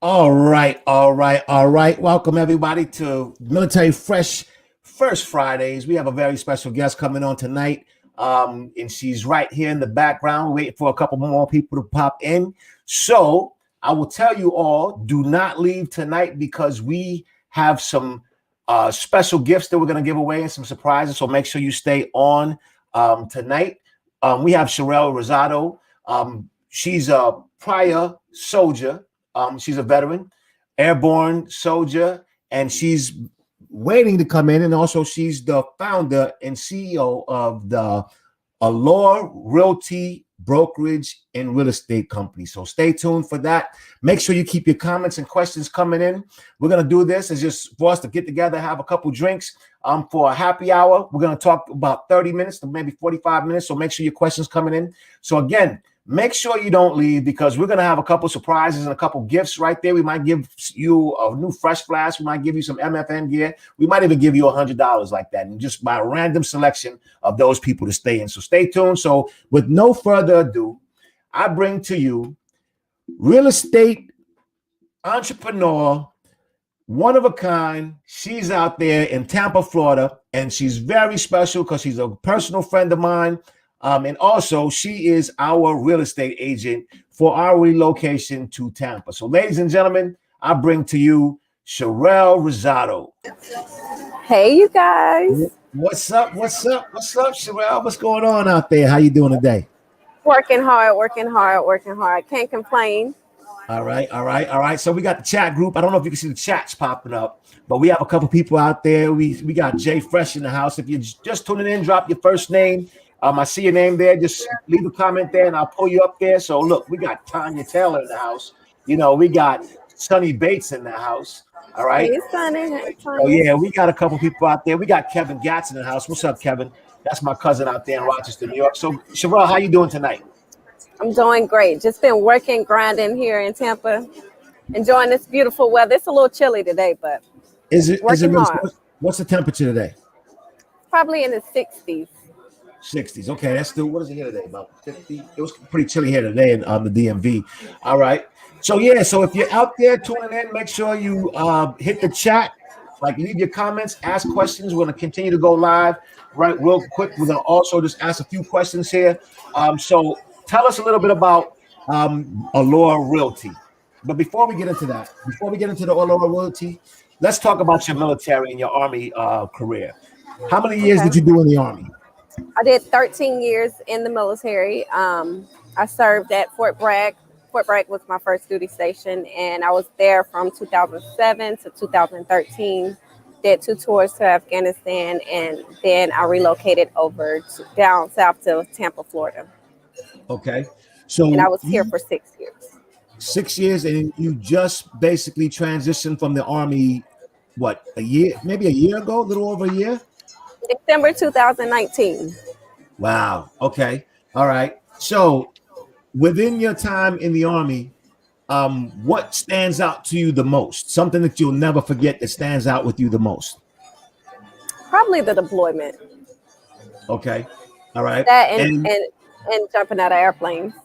All right, all right, all right. Welcome everybody to Military Fresh First Fridays. We have a very special guest coming on tonight. And she's right here in the background, waiting for a couple more people to pop in. So I will tell you all, do not leave tonight because we have some special gifts that we're going to give away and some surprises. So make sure you stay on tonight. We have Sharelle Rosado. She's a prior soldier. She's a veteran, airborne soldier, and she's waiting to come in. And also, she's the founder and CEO of the Allure Realty Brokerage and Real Estate Company. So stay tuned for that. Make sure you keep your comments and questions coming in. We're going to do this as just for us to get together, have a couple drinks for a happy hour. We're going to talk about 30 minutes to maybe 45 minutes. So make sure your questions coming in. So again, make sure you don't leave because we're going to have a couple surprises and a couple gifts right there. We might give you a new fresh flask. We might give you some MFN gear. We might even give you $100 like that. And just by a random selection of those people to stay in. So stay tuned. So with no further ado, I bring to you real estate entrepreneur, one of a kind. She's out there in Tampa, Florida, and she's very special because she's a personal friend of mine. And also, she is our real estate agent for our relocation to Tampa. So, ladies and gentlemen, I bring to you Sharelle Rosado. Hey, you guys. What's up? What's up? What's up, Sharelle? What's going on out there? How you doing today? Working hard, working hard, working hard. Can't complain. All right, all right, all right. So we got the chat group. I don't know if you can see the chats popping up, but we have a couple people out there. We got Jay Fresh in the house. If you're just tuning in, drop your first name. I see your name there. Just leave a comment there, and I'll pull you up there. So look, we got Tanya Taylor in the house. You know, we got Sonny Bates in the house. All right. Hey, Sonny. Hey, Oh yeah, we got a couple people out there. We got Kevin Gatz in the house. What's up, Kevin? That's my cousin out there in Rochester, New York. So Sharelle, how you doing tonight? I'm doing great. Just been working, grinding here in Tampa. Enjoying this beautiful weather. It's a little chilly today, but working hard. What's the temperature today? Probably in the 60s. 60s. Okay, that's still, what is it here today? About 50. It was pretty chilly here today on the DMV. All right. So yeah, so if you're out there tuning in, make sure you hit the chat, like leave your comments, ask questions. We're gonna continue to go live right real quick. We're gonna also just ask a few questions here. So tell us a little bit about Allure Realty. But before we get into that, before we get into the Allure Realty, let's talk about your military and your Army career. How many years did you do in the Army? I did 13 years in the military. I served at Fort Bragg. Fort Bragg was my first duty station, and I was there from 2007 to 2013. Did 2 tours to Afghanistan, and then I relocated over down south to Tampa, Florida. Okay. So and I was here for 6 years. 6 years, and you just basically transitioned from the Army, what, a year, maybe a year ago, a little over a year? December 2019. Wow. Okay. All right. So within your time in the Army, what stands out to you the most? Something that you'll never forget that stands out with you the most? Probably the deployment. Okay. All right. That and jumping out of airplanes.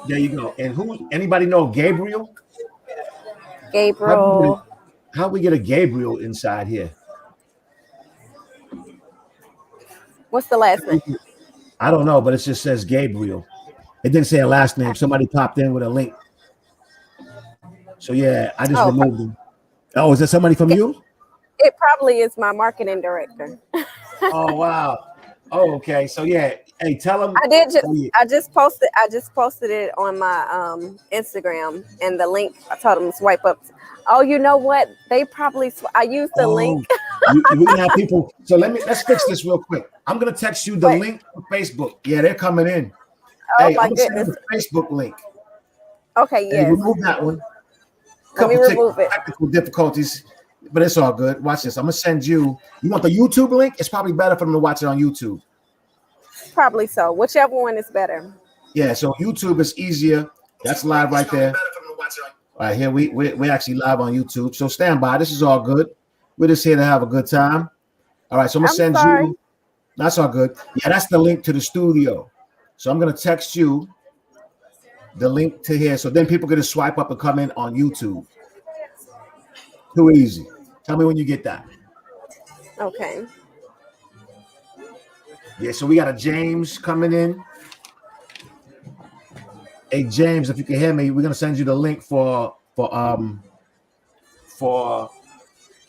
There you go. And who? Anybody know Gabriel? Gabriel. How we get a Gabriel inside here? What's the last name? I don't know, but it just says Gabriel. It didn't say a last name. Somebody popped in with a link. So yeah, I just removed him. Oh, is that somebody from you? It probably is my marketing director. Oh wow. Oh, okay. So yeah. Hey, tell them. I just posted it on my Instagram, and the link, I told them to swipe up. Oh, you know what? They probably I used the link. We have people. So let's fix this real quick. I'm gonna text you the link to Facebook. Yeah, they're coming in. Oh hey, my I'm goodness. the Facebook link. Okay, yes. Hey, remove that one. Let me remove it. Technical difficulties, but it's all good. Watch this. I'm gonna send you. You want the YouTube link? It's probably better for them to watch it on YouTube. Probably so. Whichever one is better. Yeah. So YouTube is easier. That's live right there. All right, here we're actually live on YouTube. So stand by. This is all good. We're just here to have a good time. All right. So I'm gonna send you. That's all good. Yeah, that's the link to the studio. So I'm gonna text you. the link to here, so then people can just swipe up and come in on YouTube. Too easy. Tell me when you get that. Okay. Yeah, so we got a James coming in. Hey James, if you can hear me, we're gonna send you the link for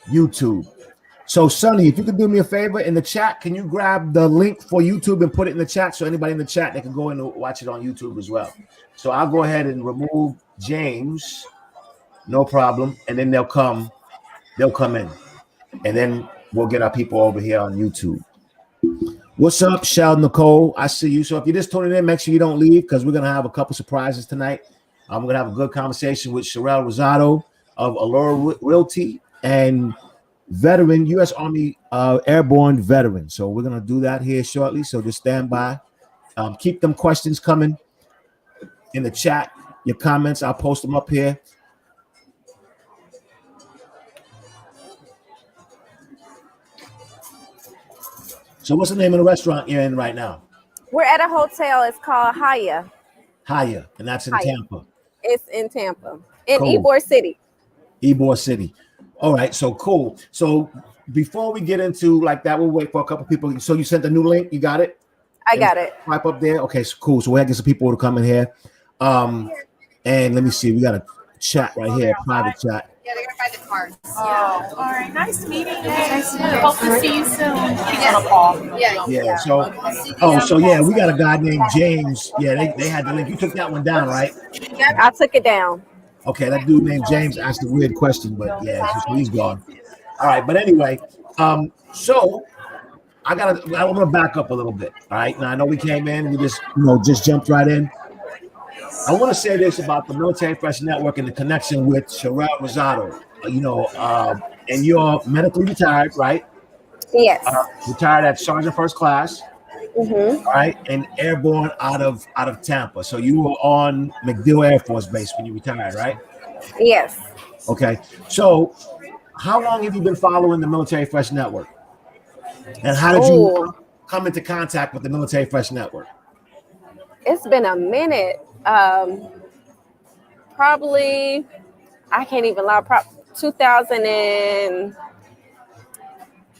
YouTube. So Sonny, if you could do me a favor in the chat, can you grab the link for YouTube and put it in the chat so anybody in the chat they can go in and watch it on YouTube as well. So I'll go ahead and remove James, no problem, and then they'll come in, and then we'll get our people over here on YouTube. What's up, Shell Nicole? I see you. So if you're just tuning in, make sure you don't leave because we're gonna have a couple surprises tonight. We're gonna have a good conversation with Sharelle Rosado of Allure Realty and veteran, U.S. Army airborne veteran. So we're gonna do that here shortly. So just stand by. Keep them questions coming in the chat. Your comments, I'll post them up here. So what's the name of the restaurant you're in right now? We're at a hotel. It's called Haya. Haya, and that's in Tampa. It's in Tampa, in Cool. Ybor City. Ybor City. All right, so cool. So before we get into like that, we'll wait for a couple people. So you sent the new link. You got it? I got it. Swipe up there. Okay, so cool. So we'll get some people to come in here. And let me see. We got a chat right here, private chat. Yeah, they're gonna find the cards. Oh, all right. Nice meeting you. Hope to see you soon. Yeah. So yeah, we got a guy named James. Yeah, they had the link. You took that one down, right? I took it down. Okay, that dude named James asked a weird question, but yeah, so he's gone. All right, but anyway, so I'm gonna back up a little bit. All right, now I know we came in, we just jumped right in. I want to say this about the Military Fresh Network and the connection with Sharelle Rosado. And you're medically retired, right? Yes. Retired at Sergeant First Class. Mm-hmm. Right, and airborne out of Tampa. So you were on MacDill Air Force Base when you retired, right? Yes. Okay. So how long have you been following the Military Fresh Network? And how did you come into contact with the Military Fresh Network? It's been a minute. Probably, I can't even lie, 2000 and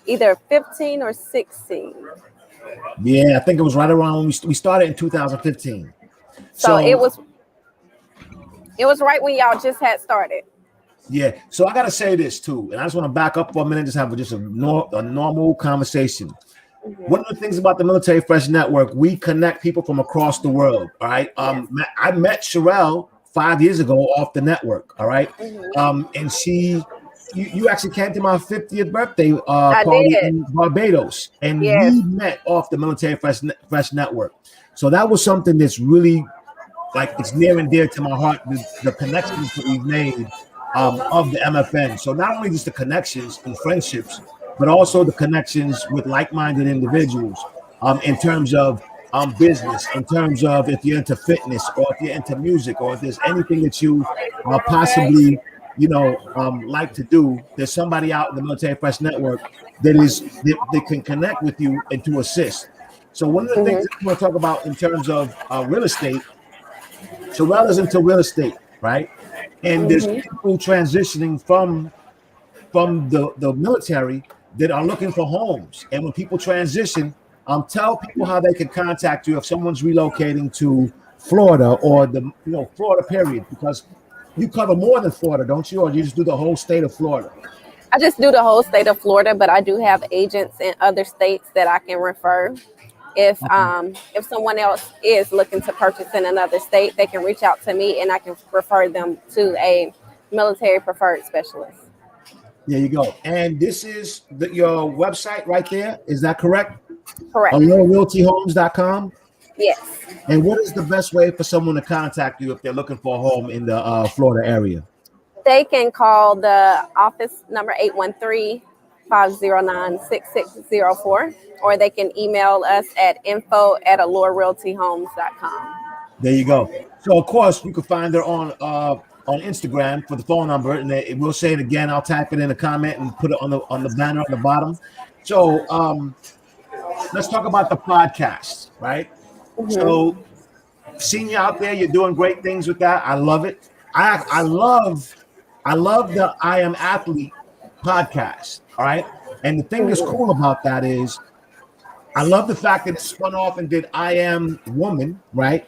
either 15 or 16. Yeah, I think it was right around when we started in 2015. So it was right when y'all just had started. Yeah. So I gotta say this too, and I just want to back up for a minute, just have a normal conversation. Mm-hmm. One of the things about the Military Fresh Network, we connect people from across the world. All right. Yes. I met Sharelle 5 years ago off the network. All right. Mm-hmm. And you actually came to my 50th birthday party in Barbados, and we met off the Military Fresh Network. So that was something that's really it's near and dear to my heart. The connections that we've made of the MFN. So not only just the connections and friendships, but also the connections with like-minded individuals in terms of business, in terms of if you're into fitness or if you're into music or if there's anything that you possibly like to do, there's somebody out in the Military Fresh Network that can connect with you and to assist. So one of the things that I want to talk about in terms of real estate, Sharelle is into real estate, right? And there's people transitioning from the military that are looking for homes. And when people transition, tell people how they can contact you if someone's relocating to Florida or the Florida period, because you cover more than Florida, don't you? Or you just do the whole state of Florida? I just do the whole state of Florida, but I do have agents in other states that I can refer. If someone else is looking to purchase in another state, they can reach out to me and I can refer them to a military preferred specialist. There you go. And this is your website right there. Is that correct? Correct. AllureRealtyHomes.com? Yes. And what is the best way for someone to contact you if they're looking for a home in the Florida area? They can call the office number 813-509-6604, or they can email us at info@AllureRealtyHomes.com. There you go. So of course you can find her on Instagram for the phone number, and we'll say it again. I'll type it in the comment and put it on the banner on the bottom. So let's talk about the podcast, right? Mm-hmm. So seen you out there. You're doing great things with that. I love it. I love the I Am Athlete podcast. All right. And the thing that's cool about that is I love the fact that it spun off and did I Am Woman, right?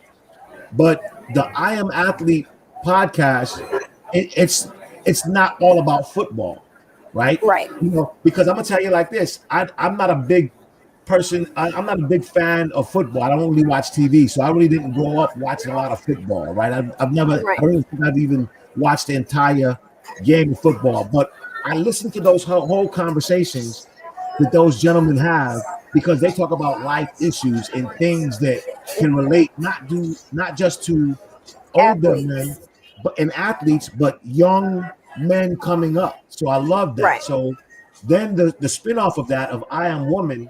But the I Am Athlete podcast, it's not all about football, right? Right. Because I'm gonna tell you like this, I'm not a big person. I'm not a big fan of football. I don't really watch TV, so I really didn't grow up watching a lot of football, right? I've never, Right. I don't even think I've even watched the entire game of football, but I listen to those whole conversations that those gentlemen have because they talk about life issues and things that can relate not just to older Athletes. men, and athletes, but young men coming up. So I love that. Right. So then the spinoff of that of I Am Woman,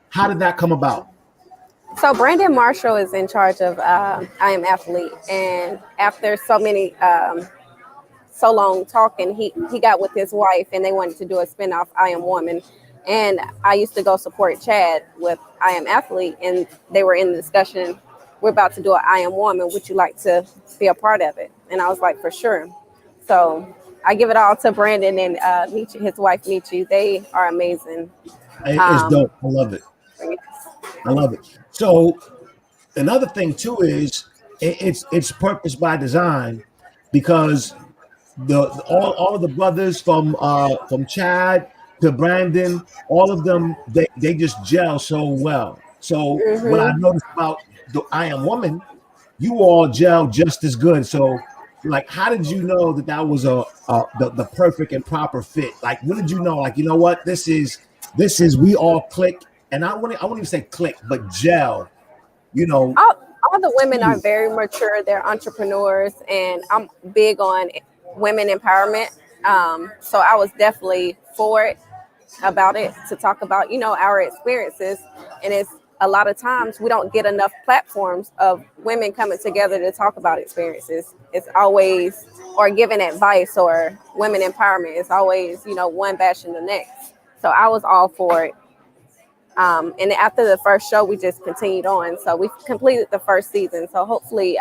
how did that come about? So Brandon Marshall is in charge of I Am Athlete, and after so long talking, he got with his wife, and they wanted to do a spinoff, I Am Woman. And I used to go support Chad with I Am Athlete, and they were in the discussion, we're about to do an I Am Woman. Would you like to be a part of it? And I was like, for sure. So I give it all to Brandon and Michi, his wife, Michi. They are amazing. It's dope. I love it. I love it. So another thing too is it's purpose by design because all of the brothers from Chad to Brandon, all of them they just gel so well. So what I noticed about the I Am Woman, you all gel just as good. So like, how did you know that was the perfect and proper fit? Like, when did you know? Like, you know what, this is we all click, and I wouldn't even say click, but gel. All the women are very mature. They're entrepreneurs, and I'm big on women empowerment. So I was definitely for it, about it, to talk about, our experiences. And it's a lot of times we don't get enough platforms of women coming together to talk about experiences. It's always, or giving advice or women empowerment. It's always, one bashing the next. So I was all for it. And after the first show, we just continued on. So we completed the first season. So hopefully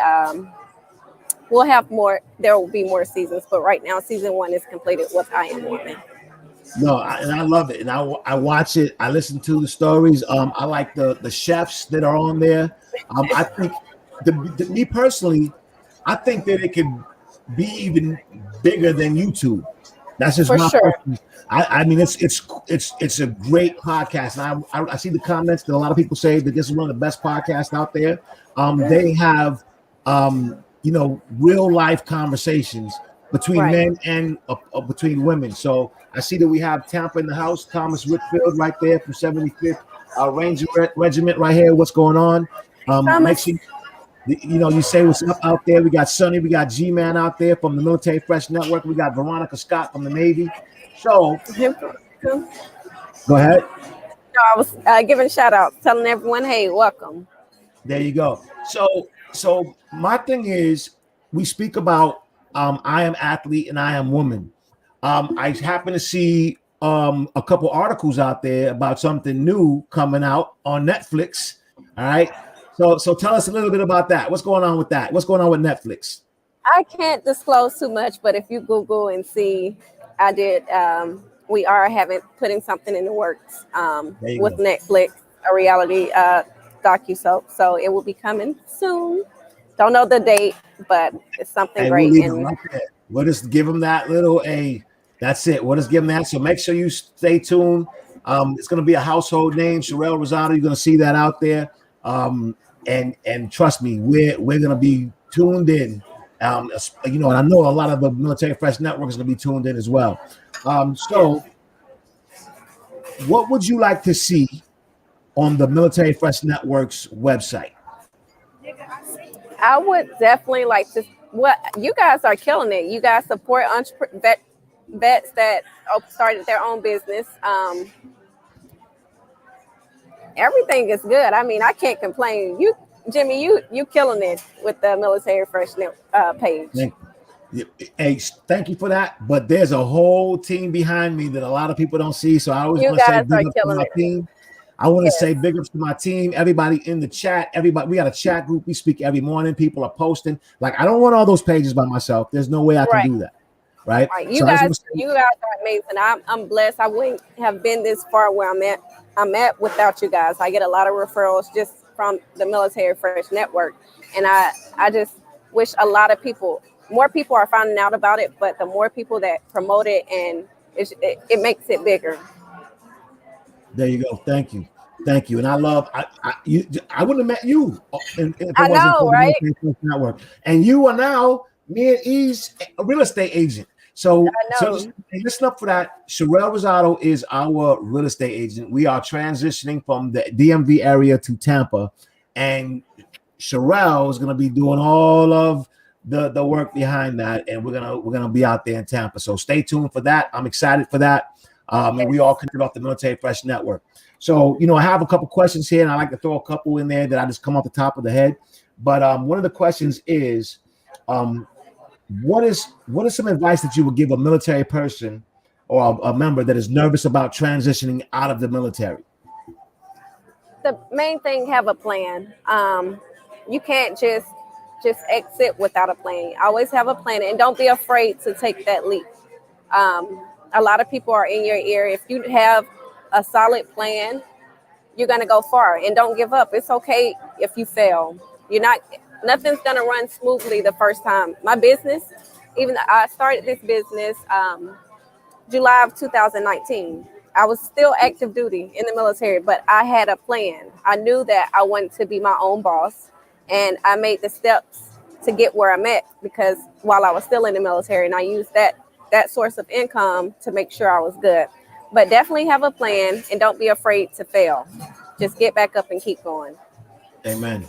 we'll have more. There will be more seasons. But right now, season 1 is completed with I Am Woman. No, and I love it. And I watch it. I listen to the stories. I like the chefs that are on there. I think, me personally, I think that it could be even bigger than YouTube. That's just my person. I mean, it's a great podcast, and I see the comments that a lot of people say that this is one of the best podcasts out there. They have real life conversations between men and between women. So I see that we have Tampa in the house, Thomas Whitfield right there from 75th Ranger Regiment right here. What's going on? Make sure you say what's up out there. We got Sonny, we got G-Man out there from the Military Fresh Network. We got Veronica Scott from the Navy. So go ahead. No, I was giving shout outs, telling everyone, hey, welcome. There you go. So my thing is, we speak about I Am Athlete and I Am Woman. I happen to see a couple articles out there about something new coming out on Netflix. All right. So tell us a little bit about that. What's going on with that? What's going on with Netflix? I can't disclose too much, but if you Google and see, I did. We are putting something in the works with Netflix, a reality docu-soap. So it will be coming soon. Don't know the date, but it's something great. We'll just give them that little That's it. We'll just give them that. So make sure you stay tuned. It's going to be a household name, Sharelle Rosado. You're going to see that out there. And trust me, we're going to be tuned in. And I know a lot of the Military Fresh Network is going to be tuned in as well. So what would you like to see on the Military Fresh Network's website? I would definitely like to. You guys are killing it. You guys support vets that started their own business. Everything is good. I mean, I can't complain. Jimmy, you killing it with the Military Fresh page. Thank you for that. But there's a whole team behind me that a lot of people don't see. So I always want to say big up to my team. I want to say big ups to my team, everybody in the chat, everybody. We got a chat group. We speak every morning. People are posting. Like, I don't want all those pages by myself. There's no way I can do that. Right. You guys are amazing. I'm blessed. I wouldn't have been this far where I'm at without you guys. I get a lot of referrals just from the Military Fresh Network. And I just wish more people are finding out about it, but the more people that promote it, and it makes it bigger. There you go. Thank you. And I wouldn't have met you if it I wasn't know, for right? the Military Fresh Network. And you are now me and E's a real estate agent. So listen up for that. Sharelle Rosado is our real estate agent. We are transitioning from the DMV area to Tampa, and Sharelle is going to be doing all of the work behind that, and we're gonna be out there in Tampa. So stay tuned for that. I'm excited for that. And we all connected off the Military Fresh Network. So I have a couple questions here, and I like to throw a couple in there that I just come off the top of the head. But one of the questions is, what is some advice that you would give a military person or a member that is nervous about transitioning out of the military? The main thing, have a plan. You can't just exit without a plan. Always have a plan, and don't be afraid to take that leap. A lot of people are in your ear. If you have a solid plan, you're going to go far, and don't give up. It's okay if you fail. Nothing's going to run smoothly the first time. My business, even though I started this business July of 2019. I was still active duty in the military, but I had a plan. I knew that I wanted to be my own boss, and I made the steps to get where I'm at because while I was still in the military, and I used that source of income to make sure I was good. But definitely have a plan, and don't be afraid to fail. Just get back up and keep going. Amen.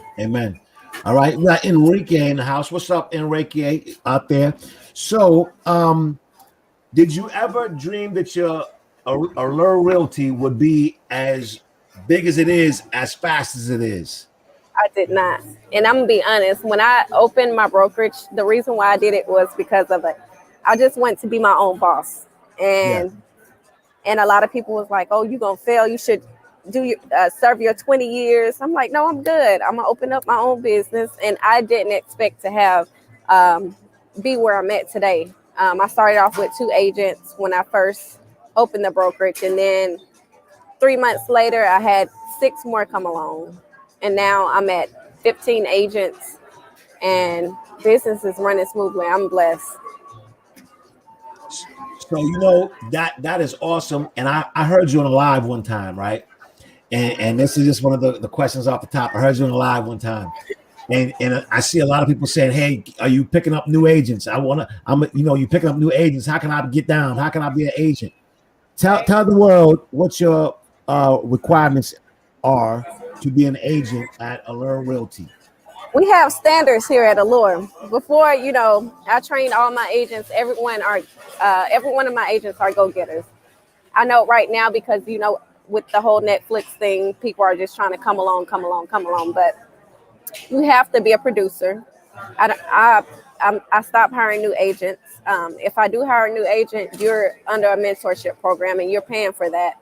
All right, we got Enrique in the house. What's up, Enrique, out there? So, did you ever dream that your Allure Realty would be as big as it is, as fast as it is? I did not. And I'm going to be honest, when I opened my brokerage, the reason why I did it was because of it. I just went to be my own boss. And a lot of people was like, oh, you're going to fail. You should serve your 20 years. I'm like, no, I'm good. I'm going to open up my own business. And I didn't expect to have be where I'm at today. I started off with 2 agents when I first opened the brokerage. And then 3 months later, I had 6 more come along. And now I'm at 15 agents, and business is running smoothly. I'm blessed. So, that is awesome. And I heard you on a live one time, right? And this is just one of the questions off the top. I heard you on a live one time. And I see a lot of people saying, hey, are you picking up new agents? You picking up new agents. How can I get down? How can I be an agent? Tell the world what your requirements are to be an agent at Allure Realty. We have standards here at Allure. Before, I trained all my agents. every one of my agents are go-getters. I know right now because, with the whole Netflix thing, people are just trying to come along. But you have to be a producer. I stopped hiring new agents. If I do hire a new agent, you're under a mentorship program and you're paying for that.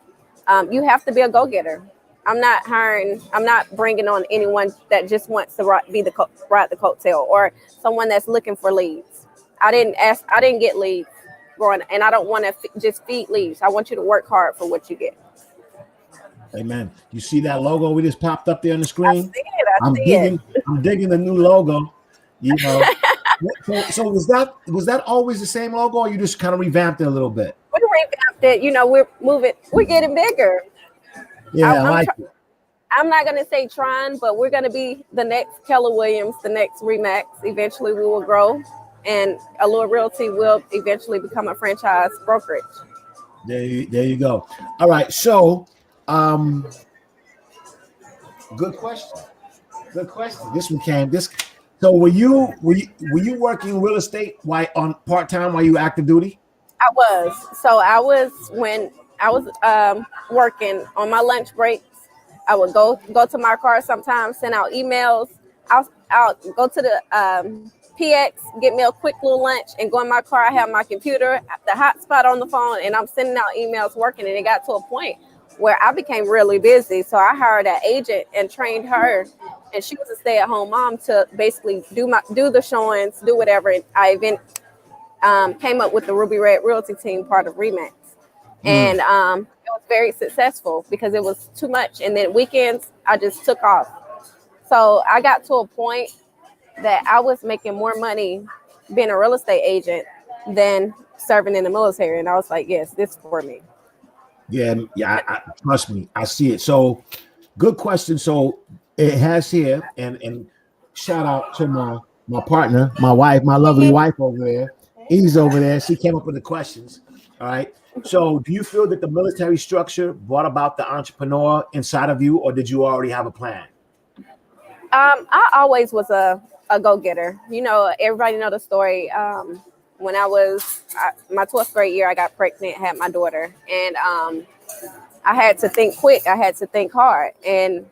You have to be a go-getter. I'm not bringing on anyone that just wants to ride the coattail or someone that's looking for leads. I didn't get leads growing, and I don't want to just feed leads. I want you to work hard for what you get. Amen. You see that logo we just popped up there on the screen? I see it. I'm digging the new logo. So was that always the same logo, or you just kind of revamped it a little bit? We revamped it. We're moving. We're getting bigger. Yeah, I like it. I'm not going to say trying, but we're going to be the next Keller Williams, the next Remax. Eventually, we will grow, and Allure Realty will eventually become a franchise brokerage. There you go. All right, so good question. This one came. So were you working real estate on part-time while you were active duty? I was. So I was when I was working on my lunch breaks. I would go to my car sometimes, send out emails. I'll go to the PX, get me a quick little lunch, and go in my car. I have my computer, the hotspot on the phone, and I'm sending out emails, working. And it got to a point where I became really busy. So I hired an agent and trained her, and she was a stay-at-home mom to basically do the showings, do whatever. And I even came up with the Ruby Red Realty team, part of Remax, and it was very successful because it was too much. And then weekends, I just took off. So I got to a point that I was making more money being a real estate agent than serving in the military, and I was like, yes, this is for me. Yeah, I trust me, I see it. So, good question. So it has here, and shout out to my partner, my wife, my lovely wife over there. Ease over there. She came up with the questions. All right. So, do you feel that the military structure brought about the entrepreneur inside of you, or did you already have a plan? I always was a go-getter. You know, everybody know the story. When I was my 12th grade year, I got pregnant, had my daughter, and I had to think quick. I had to think hard, and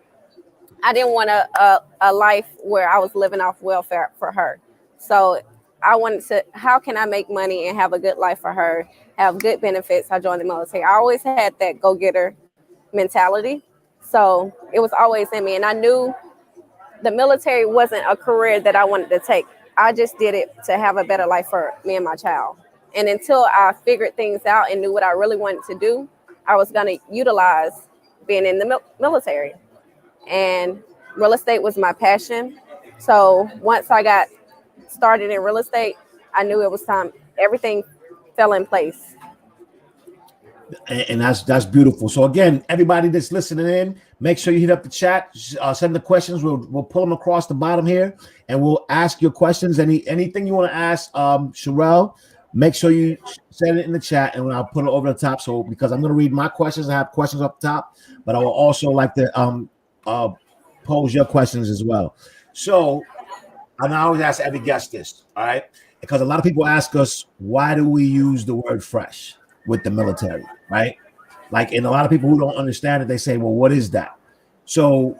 I didn't want a life where I was living off welfare for her. So I wanted to, how can I make money and have a good life for her, have good benefits? I joined the military. I always had that go-getter mentality. So it was always in me, and I knew the military wasn't a career that I wanted to take. I just did it to have a better life for me and my child. And until I figured things out and knew what I really wanted to do, I was going to utilize being in the military. And real estate was my passion. So once I got started in real estate, I knew it was time. Everything fell in place. And that's beautiful. So again, everybody that's listening in, make sure you hit up the chat, send the questions. We'll pull them across the bottom here, and we'll ask your questions. Anything you want to ask Sharelle, make sure you send it in the chat, and I'll put it over the top. So because I'm going to read my questions, I have questions up top, but I will also like to pose your questions as well. So, and I always ask every guest this, all right? Because a lot of people ask us, why do we use the word fresh with the military, right? Like, and a lot of people who don't understand it, they say, well, what is that? So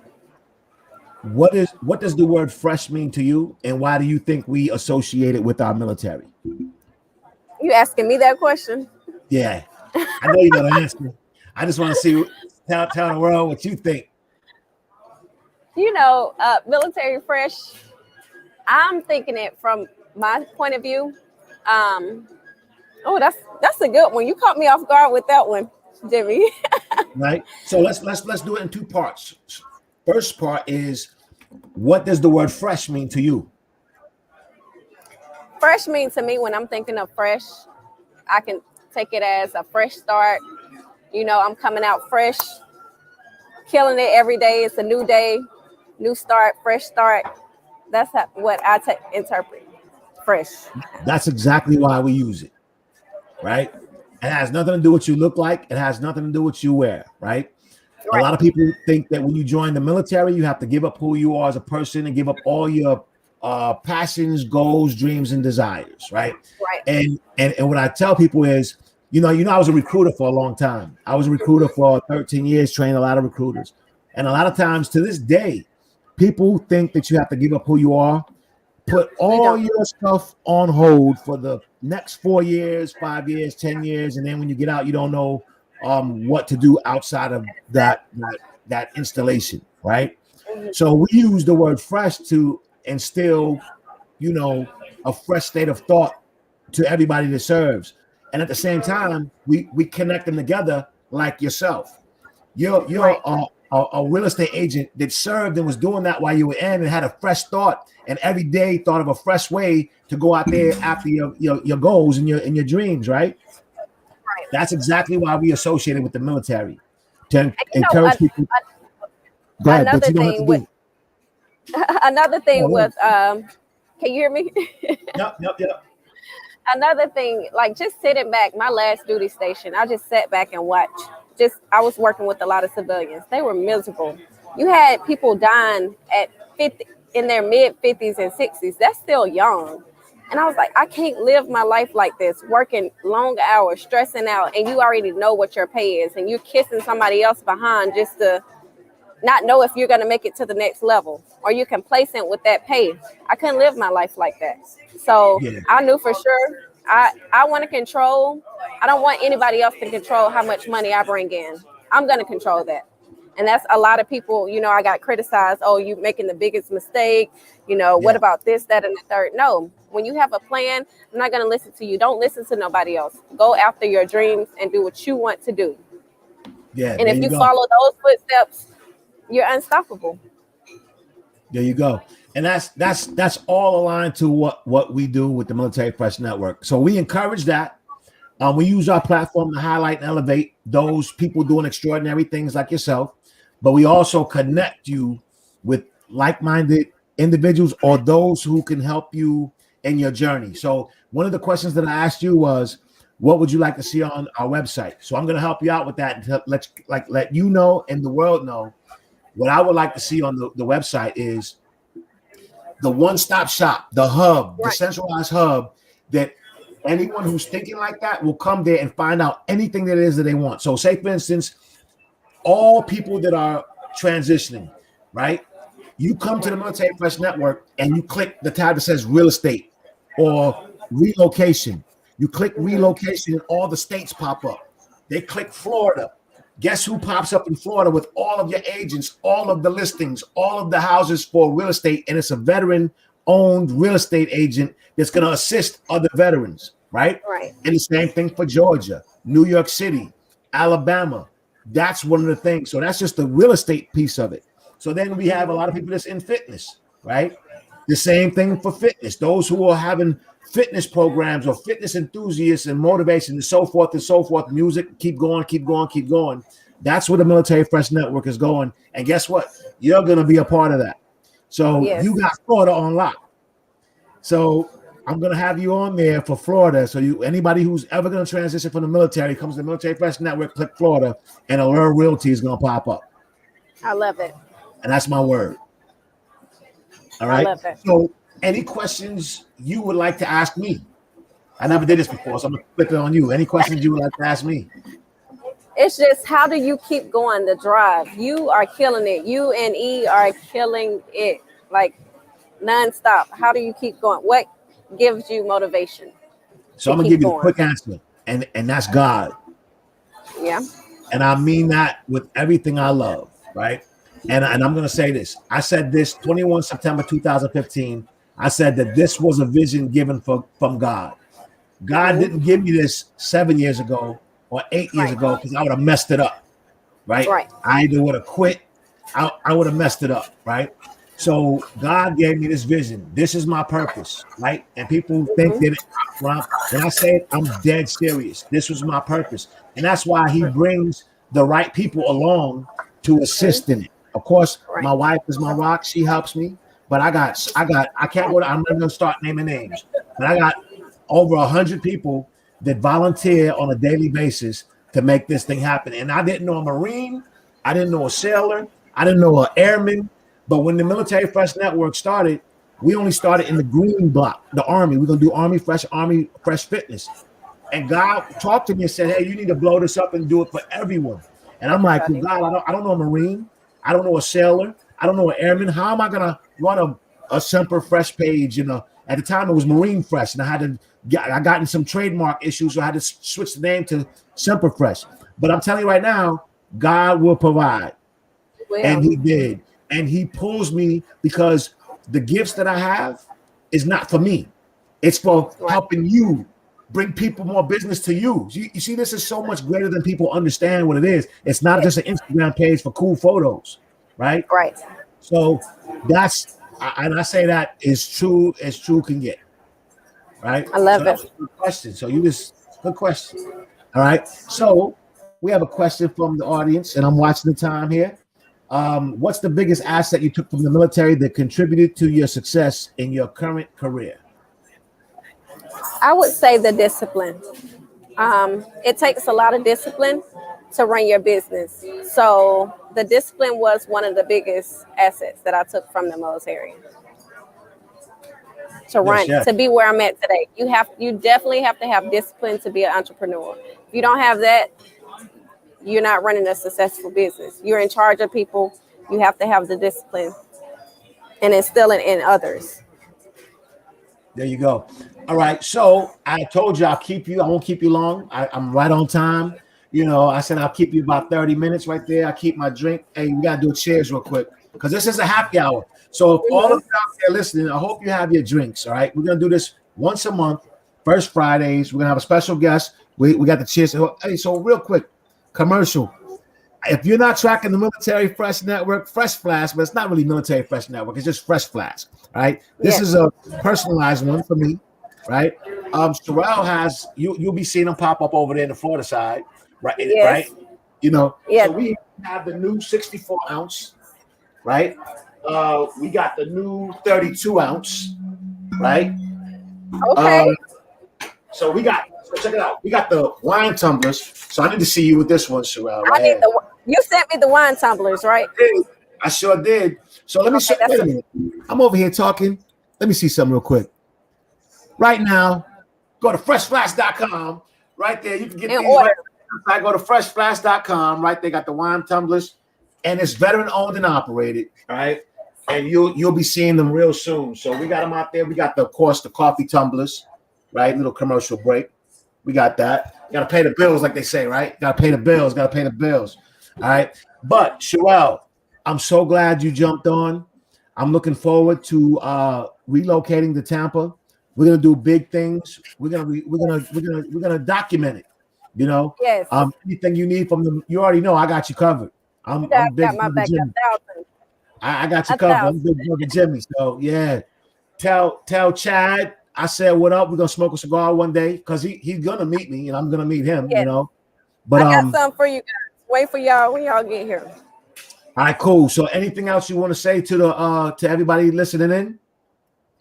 what does the word fresh mean to you, and why do you think we associate it with our military? You asking me that question? Yeah, I know you know the answer. I just want to see, tell the world what you think. You know, military fresh, I'm thinking it from my point of view. Oh, that's a good one. You caught me off guard with that one, Jimmy. Right. So let's do it in two parts. First part is, what does the word fresh mean to you? Fresh means to me, when I'm thinking of fresh, I can take it as a fresh start. You know, I'm coming out fresh, killing it every day. It's a new day, new start, fresh start. That's what I interpret fresh. That's exactly why we use it. Right? It has nothing to do with what you look like. It has nothing to do with what you wear, right? A lot of people think that when you join the military, you have to give up who you are as a person and give up all your passions, goals, dreams, and desires, right? Right. And what I tell people is, you know, I was a recruiter for a long time. I was a recruiter for 13 years, trained a lot of recruiters. And a lot of times to this day, people think that you have to give up who you are, put all your stuff on hold for the next 4 years, 5 years, 10 years, and then when you get out, you don't know what to do outside of that installation, right? So we use the word fresh to instill, you know, a fresh state of thought to everybody that serves, and at the same time, we connect them together like yourself. You're a real estate agent that served and was doing that while you were in, and had a fresh thought, and every day thought of a fresh way to go out there after your goals and your dreams, right? Right. That's exactly why we associate it with the military, to encourage people. Go ahead, but you don't have to do. Another thing with can you hear me? Yep. Another thing, like just sitting back, my last duty station, I just sat back and watched. I was working with a lot of civilians. They were miserable. You had people dying at 50, in their mid 50s and 60s. That's still young. And I was like, I can't live my life like this, working long hours, stressing out, and you already know what your pay is, and you're kissing somebody else behind just to not know if you're going to make it to the next level, or you're complacent with that pay. I couldn't live my life like that. So I knew for sure I want to control. I don't want anybody else to control how much money I bring in. I'm going to control that. And that's a lot of people, you know, I got criticized. Oh, you making the biggest mistake. You know, what about this, that, and the third? No, when you have a plan, I'm not going to listen to you. Don't listen to nobody else. Go after your dreams and do what you want to do. Yeah. And if you follow those footsteps, you're unstoppable. There you go. And that's all aligned to what we do with the Military Fresh Network. So we encourage that. We use our platform to highlight and elevate those people doing extraordinary things like yourself, but we also connect you with like-minded individuals or those who can help you in your journey. So one of the questions that I asked you was, what would you like to see on our website? So I'm going to help you out with that and let you know and the world know what I would like to see on the website is the one-stop shop, the hub, the centralized hub that anyone who's thinking like that will come there and find out anything that it is that they want. So say, for instance, all people that are transitioning, right? You come to the Military Fresh Network and you click the tab that says real estate or relocation. You click relocation and all the states pop up. They click Florida. Guess who pops up in Florida with all of your agents, all of the listings, all of the houses for real estate, and it's a veteran-owned real estate agent that's going to assist other veterans, right? Right. And the same thing for Georgia, New York City, Alabama. That's one of the things. So that's just the real estate piece of it. So then we have a lot of people that's in fitness, right? The same thing for fitness. Those who are having fitness programs or fitness enthusiasts and motivation and so forth, music, keep going. That's where the Military Fresh Network is going. And guess what? You're going to be a part of that. So you got Florida on lock. So I'm going to have you on there for Florida. So anybody who's ever going to transition from the military comes to the Military Fresh Network, click Florida, and Allure Realty is going to pop up. I love it. And that's my word. All right. I love it. So any questions you would like to ask me? I never did this before, so I'm going to flip it on you. Any questions you would like to ask me? It's just, how do you keep going, the drive? You are killing it. You and E are killing it, like nonstop. How do you keep going? What gives you motivation? So I'm going to give you the quick answer, and that's God. Yeah. And I mean that with everything I love, right? And I'm going to say this. I said this 21 September 2015. I said that this was a vision given from God. God didn't give me this 7 years ago or 8 years ago because I would have messed it up, right? I either would have quit. I would have messed it up, right? So God gave me this vision. This is my purpose, right? And people think that when I say it, I'm dead serious. This was my purpose. And that's why he brings the right people along to assist in it. Of course, my wife is my rock. She helps me. But I can't go to, I'm not going to start naming names. But I got over 100 people that volunteer on a daily basis to make this thing happen. And I didn't know a Marine. I didn't know a sailor. I didn't know an airman. But when the Military Fresh Network started, we only started in the green block, the Army. We're going to do Army Fresh Fitness. And God talked to me and said, hey, you need to blow this up and do it for everyone. And I'm like, well, God, I don't know a Marine. I don't know a sailor. I don't know an airman. How am I going to run a Semper Fresh page? At the time, it was Marine Fresh. And I got in some trademark issues, so I had to switch the name to Semper Fresh. But I'm telling you right now, God will provide. And he did. And he pulls me because the gifts that I have is not for me. It's for helping you bring people more business to you. You see, this is so much greater than people understand what it is. It's not just an Instagram page for cool photos, right? Right. So I say that is true as true can get, right? I love it. Good question. So good question. All right. So we have a question from the audience, and I'm watching the time here. What's the biggest asset you took from the military that contributed to your success in your current career? I would say the discipline. It takes a lot of discipline to run your business. So the discipline was one of the biggest assets that I took from the military. To be where I'm at today. You definitely have to have discipline to be an entrepreneur. If you don't have that, you're not running a successful business. You're in charge of people. You have to have the discipline and instill it in others. There you go. All right. So I told you I won't keep you long. I'm right on time. I said I'll keep you about 30 minutes right there. I keep my drink. Hey, we gotta do a cheers real quick because this is a happy hour. So if all of you out there listening, I hope you have your drinks. All right, we're gonna do this once a month, first Fridays. We're gonna have a special guest. We got the cheers. Hey, so real quick, commercial. If you're not tracking the Military Fresh Network, Fresh Flask, but it's not really Military Fresh Network, it's just Fresh Flask, right? This is a personalized one for me, right? Sharelle has you'll be seeing them pop up over there in the Florida side, right? Right? So we have the new 64 ounce, right? We got the new 32 ounce, right? Okay. So check it out. We got the wine tumblers. So I need to see you with this one, Sharelle. Right? You sent me the wine tumblers, right? I sure did. So let me show you. Wait a minute. I'm over here talking. Let me see something real quick. Right now, go to freshflask.com. Right there, you can get these. Right, go to freshflask.com. Right there, got the wine tumblers, and it's veteran owned and operated. All right, and you'll be seeing them real soon. So we got them out there. We got of course the coffee tumblers. Right, little commercial break. We got that. You gotta pay the bills, like they say, right? Gotta pay the bills. All right. But Sharelle, I'm so glad you jumped on. I'm looking forward to relocating to Tampa. We're gonna do big things. We're gonna document it. Yes. Anything you need from them, you already know I got you covered. I'm big brother Jimmy. I got you covered. I'm big brother Jimmy. So yeah, tell Chad I said what up. We're gonna smoke a cigar one day because he's gonna meet me and I'm gonna meet him. Yes. But I got something for you guys. Wait for y'all when y'all get here. All right, cool. So anything else you want to say to everybody listening in?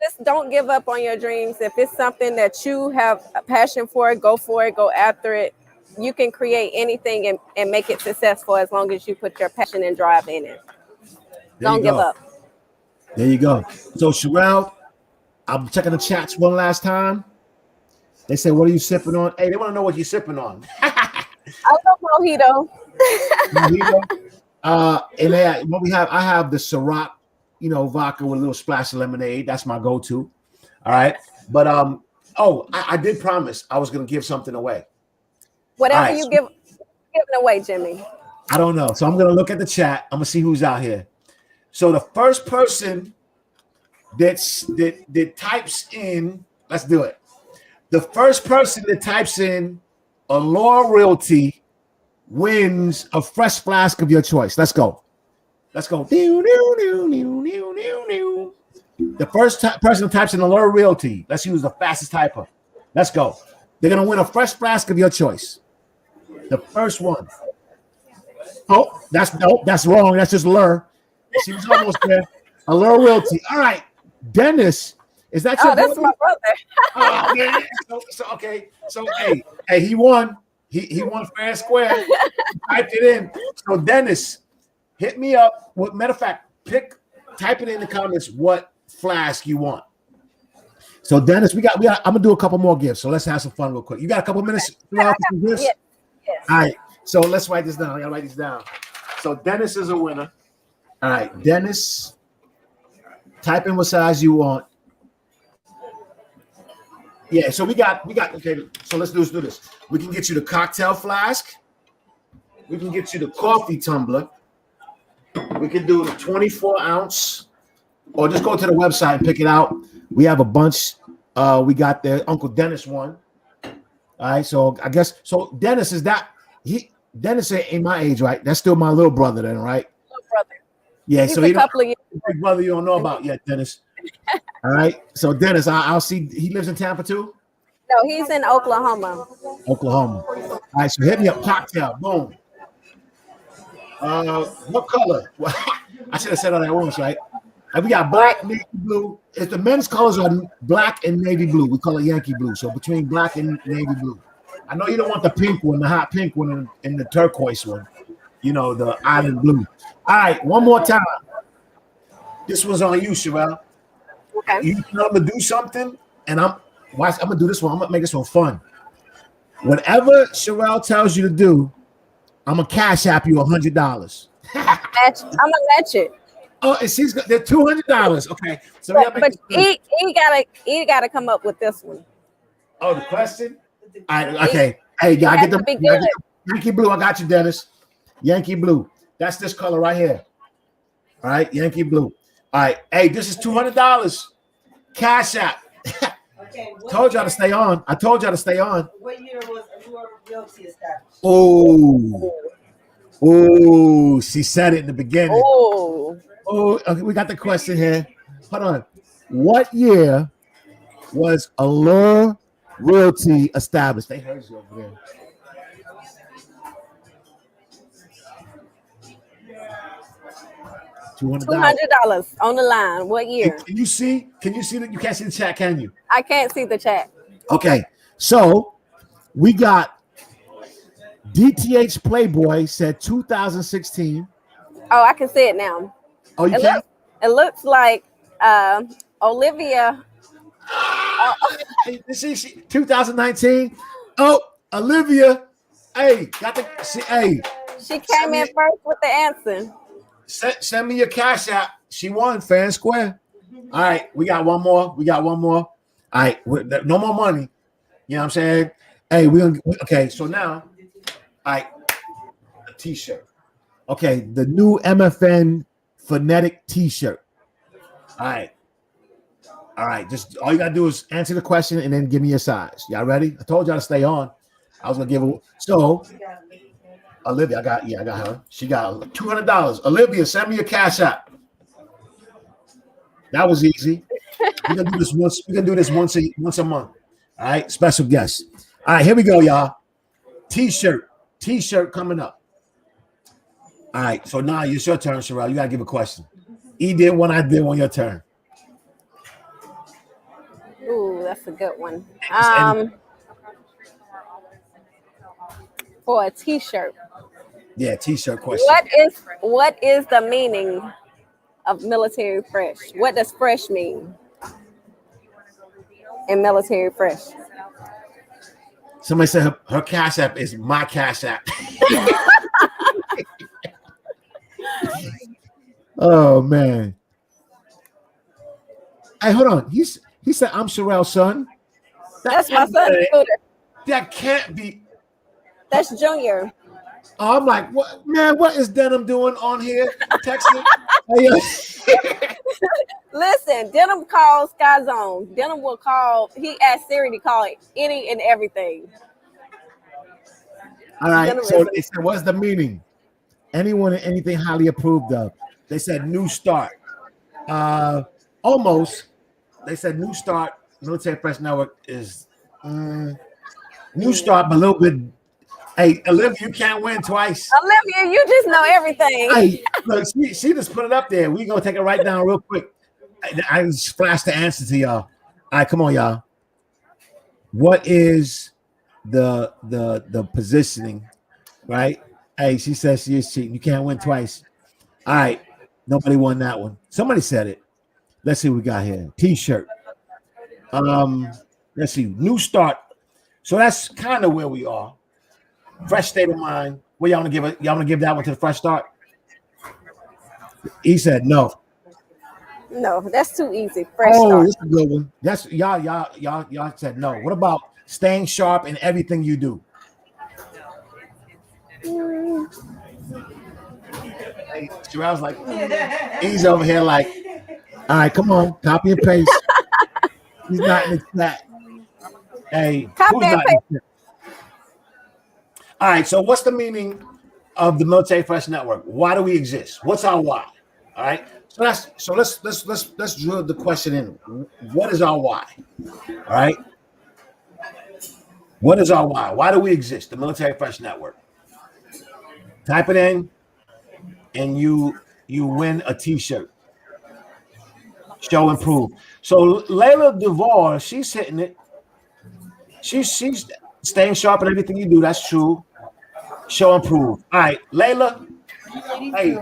Just don't give up on your dreams. If it's something that you have a passion for, go for it, go after it. You can create anything and make it successful as long as you put your passion and drive in it. Don't give up. There you go. So Sharelle, I'm checking the chats one last time. They say, what are you sipping on? Hey, they want to know what you're sipping on. I love mojito. And what we have, I have the Ciroc, vodka with a little splash of lemonade. That's my go-to. All right. But I did promise I was gonna give something away. Whatever you giving away, Jimmy. I don't know. So I'm gonna look at the chat. I'm gonna see who's out here. So the first person that types in, let's do it. The first person that types in Allure Realty wins a fresh flask of your choice. Let's go. The first person types in Allure Realty. Let's use the fastest typer. Let's go. They're gonna win a fresh flask of your choice. The first one. Oh, that's wrong. That's just Allure. She was almost there. Allure Realty. All right, Dennis. Is that your brother? That's my brother. Oh man. So okay. So hey, he won. He won fair and square. Typed it in. So Dennis, hit me up. Matter of fact, type it in the comments what flask you want. So Dennis, we got. I'm gonna do a couple more gifts. So let's have some fun real quick. You got a couple minutes to some gifts? Yes. All right. So let's write this down. I gotta write this down. So Dennis is a winner. All right, Dennis. Type in what size you want. Yeah, so we got okay. So let's do this. We can get you the cocktail flask. We can get you the coffee tumbler. We can do the 24 ounce, or just go to the website and pick it out. We have a bunch. We got the Uncle Dennis one. All right, so I guess so. Dennis Dennis ain't my age, right? That's still my little brother, then, right? Little brother. Yeah, He's so a couple of years. Big brother you don't know about yet, Dennis. All right, so Dennis, I'll see. He lives in Tampa too. No, he's in Oklahoma. All right, so hit me up. Cocktail, boom. What color? I should have said all that once, right? And we got black, navy blue. If the men's colors are black and navy blue, we call it Yankee blue. So between black and navy blue. I know you don't want the pink one, the hot pink one, and the turquoise one. The island blue. All right, one more time. This one's on you, Sharelle. Okay. You know I'm gonna do something, and I'm gonna do this one. I'm gonna make this one fun. Whatever Sharelle tells you to do, I'm gonna cash app you $100. I'm gonna match it. Oh, and they're $200. Okay, so but he gotta come up with this one. Oh, the question. All right, okay. Hey, y'all get them. Yankee blue. I got you, Dennis. Yankee blue. That's this color right here. All right, Yankee blue. All right. Hey, this is $200. Cash App. Okay. Told y'all to stay on. I told y'all to stay on. What year was Allure Realty established? Oh, she said it in the beginning. Oh, Okay, we got the question here. Hold on. What year was Allure Realty established? They heard you over there. $200 on the line. What year? Can you see? Can you see that? You can't see the chat, can you? I can't see the chat. Okay, so we got DTH Playboy said 2016. Oh, I can see it now. Oh, you can? It looks like Olivia. Hey, see, 2019. Oh, Olivia. Hey, got the see, hey. She came in first with the answer. Send me your cash app. She won fair and square. All right, we got one more. All right, no more money. You know what I'm saying? Hey, okay. So now, all right, a T-shirt. Okay, the new MFN phonetic T-shirt. All right. Just all you gotta do is answer the question and then give me your size. Y'all ready? I told y'all to stay on. I was gonna give it. So, Olivia, I got her. She got $200. Olivia, send me your cash app. That was easy. We're gonna do this once. We're gonna do this once a month. All right, special guest. All right, here we go, y'all. T-shirt coming up. All right, so now it's your turn, Sharelle. You gotta give a question. E did one, I did one. Your turn. Ooh, that's a good one. For a T-shirt. Yeah, T-shirt question. What is the meaning of military fresh? What does fresh mean in military fresh? Somebody said her cash app is my cash app. Oh man. Hey, hold on. He said I'm Sharelle's son. That's my son, Scooter. That can't be. That's Junior. Oh, I'm like, what, man? What is Denim doing on here? Texting. Listen, Denim calls Sky Zone. Denim will call. He asked Siri to call it any and everything. All right. So they said, what's the meaning? Anyone and anything highly approved of. They said new start. Almost. They said new start. Military Press Network is new start, but a little bit. Hey, Olivia, you can't win twice. Olivia, you just know everything. Hey, look, she just put it up there. We're gonna take it right down real quick. I just flashed the answer to y'all. All right, come on, y'all. What is the positioning? Right? Hey, she says she is cheating. You can't win twice. All right, nobody won that one. Somebody said it. Let's see what we got here. T-shirt. Let's see. New start. So that's kind of where we are. Fresh state of mind. What y'all want to give it? Y'all want to give that one to the fresh start? He said no. No, that's too easy. Fresh start. This is a good one. That's y'all said no. What about staying sharp in everything you do? Hey, Sharelle's like, he's over here like, all right, come on, copy and paste. He's not in the chat. Hey, Copy and paste. All right, so what's the meaning of the Military Fresh Network? Why do we exist? What's our why? All right, so let's drill the question in. What is our why? All right, what is our why? Why do we exist? The Military Fresh Network. Type it in, and you win a T-shirt. Show and prove. So Layla Duvall, she's hitting it. She's staying sharp in everything you do. That's true. Show and prove. All right, Layla. Hey,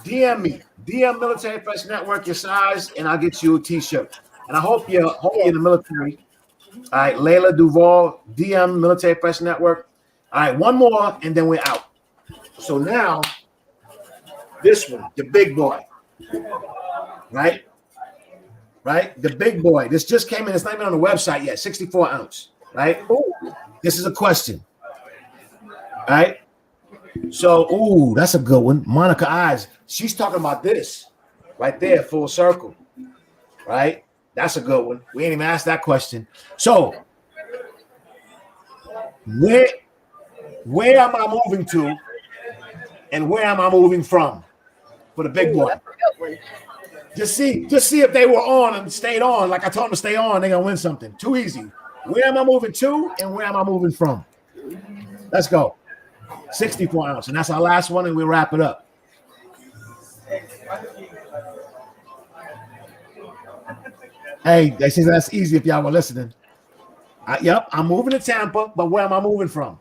DM me. DM Military Fresh Network your size, and I'll get you a T-shirt. And I hope you're in the military. All right, Layla Duvall, DM Military Fresh Network. All right, one more, and then we're out. So now, this one, the big boy. Right? The big boy. This just came in. It's not even on the website yet. 64 ounce. Right? This is a question. All right. So, ooh, that's a good one. Monica Eyes. She's talking about this right there, full circle. Right? That's a good one. We ain't even asked that question. So, where am I moving to, and where am I moving from for the big boy? That's a good one. Just see if they were on and stayed on. Like I told them to stay on, they're gonna win something. Too easy. Where am I moving to, and where am I moving from? Let's go. 64 ounce, and that's our last one, and we'll wrap it up. Hey, they say that's easy if y'all were listening. Yep, I'm moving to Tampa, but where am I moving from?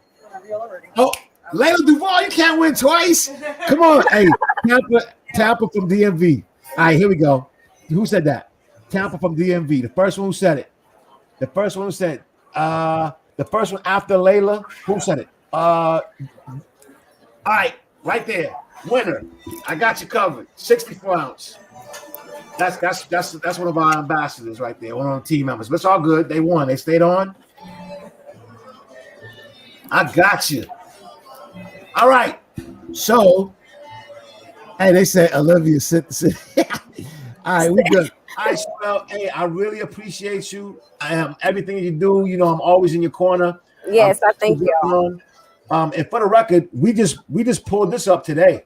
Oh, Layla Duval, you can't win twice. Come on, hey, Tampa from DMV. All right, here we go. Who said that? Tampa from DMV. The first one who said it. The first one who said the first one after Layla. Who said it? All right, right there. Winner. I got you covered. 64 ounce. That's one of our ambassadors right there, one of our team members. But it's all good. They won. They stayed on. I got you. All right. So, hey, they said Olivia sit. All right, we good. All right, Sharelle, hey, I really appreciate you. Everything you do. You know, I'm always in your corner. Yes, I thank you. And for the record, we just pulled this up today.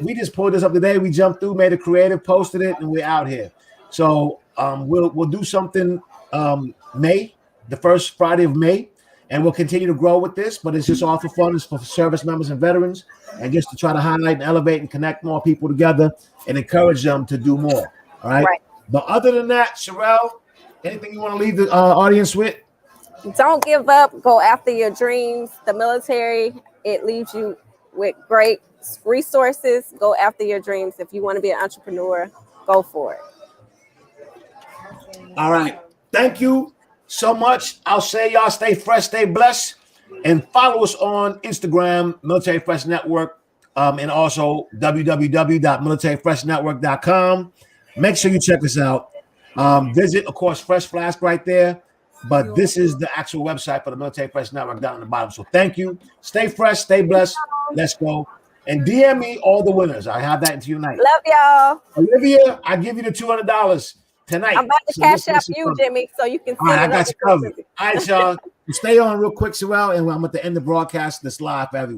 We just pulled this up today. We jumped through, made a creative, posted it, and we're out here. So we'll do something May, the first Friday of May, and we'll continue to grow with this. But it's just all for fun. It's for service members and veterans, and just to try to highlight and elevate and connect more people together and encourage them to do more. All right. But other than that, Sharelle, anything you want to leave the audience with? Don't give up. Go after your dreams. The military, it leaves you with great resources. Go after your dreams. If you want to be an entrepreneur, go for it. All right. Thank you so much. I'll say y'all stay fresh, stay blessed, and follow us on Instagram, Military Fresh Network, and also www.militaryfreshnetwork.com. Make sure you check us out. Visit, of course, Fresh Flask right there. But this is the actual website for the Military Fresh Network down on the bottom. So thank you. Stay fresh, stay blessed. Let's go. And DM me all the winners. I have that into you tonight. Love y'all. Olivia, I give you the $200 tonight. I'm about to cash out you, Jimmy, so you can. All right, I got you covered. All right, y'all. Stay on real quick, Sharelle, and I'm at the end of the broadcast. This live for everyone.